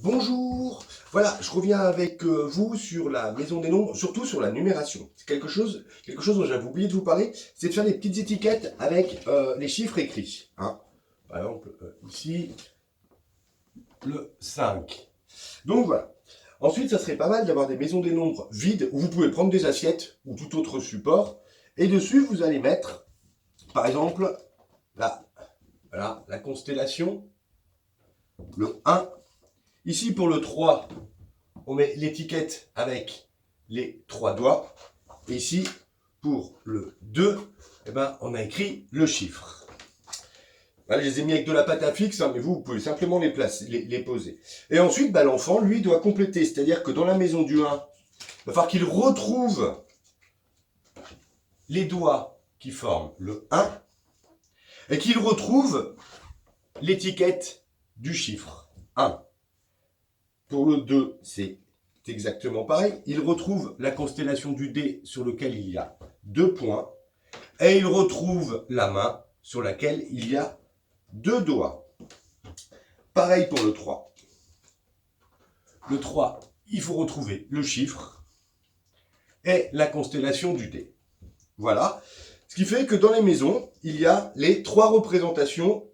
Bonjour, voilà, je reviens avec vous sur la maison des nombres, surtout sur la numération. C'est quelque chose dont j'avais oublié de vous parler, c'est de faire des petites étiquettes avec les chiffres écrits. Hein. Par exemple, ici, le 5. Donc voilà. Ensuite, ça serait pas mal d'avoir des maisons des nombres vides où vous pouvez prendre des assiettes ou tout autre support. Et dessus, vous allez mettre, par exemple, voilà, la constellation, le 1. Ici, pour le 3, on met l'étiquette avec les 3 doigts. Et ici, pour le 2, eh ben, on a écrit le chiffre. Voilà, je les ai mis avec de la pâte à fixe, hein, mais vous pouvez simplement les placer, les poser. Et ensuite, bah, l'enfant, lui, doit compléter. C'est-à-dire que dans la maison du 1, il va falloir qu'il retrouve les doigts qui forment le 1 et qu'il retrouve l'étiquette du chiffre 1. Pour le 2, c'est exactement pareil. Il retrouve la constellation du dé sur lequel il y a 2 points. Et il retrouve la main sur laquelle il y a 2 doigts. Pareil pour le 3. Le 3, il faut retrouver le chiffre et la constellation du dé. Voilà. Ce qui fait que dans les maisons, il y a les 3 représentations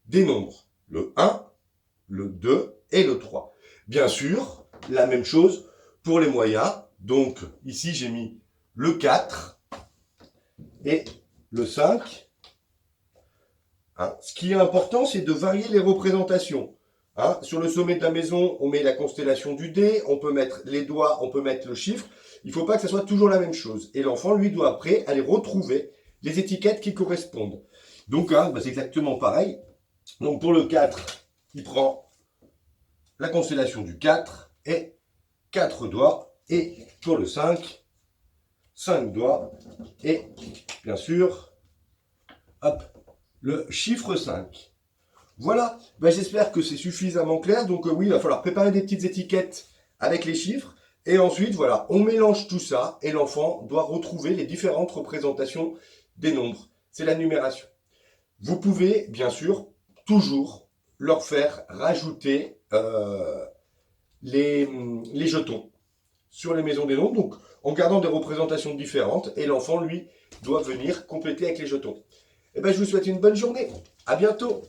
des nombres. Le 1, le 2 et le 3. Bien sûr, la même chose pour les moyens. Donc, ici, j'ai mis le 4 et le 5. Hein. Ce qui est important, c'est de varier les représentations. Hein. Sur le sommet de la maison, on met la constellation du dé, on peut mettre les doigts, on peut mettre le chiffre. Il ne faut pas que ça soit toujours la même chose. Et l'enfant, lui, doit après aller retrouver les étiquettes qui correspondent. Donc, hein, bah, c'est exactement pareil. Donc, pour le 4, il prend la constellation du 4 et 4 doigts. Et pour le 5, 5 doigts. Et bien sûr, hop, le chiffre 5. Voilà, ben, j'espère que c'est suffisamment clair. Donc oui, il va falloir préparer des petites étiquettes avec les chiffres. Et ensuite, voilà, on mélange tout ça et l'enfant doit retrouver les différentes représentations des nombres. C'est la numération. Vous pouvez, bien sûr, toujours leur faire rajouter les jetons sur les maisons des nombres, donc en gardant des représentations différentes, et l'enfant, lui, doit venir compléter avec les jetons. Eh ben, je vous souhaite une bonne journée. À bientôt.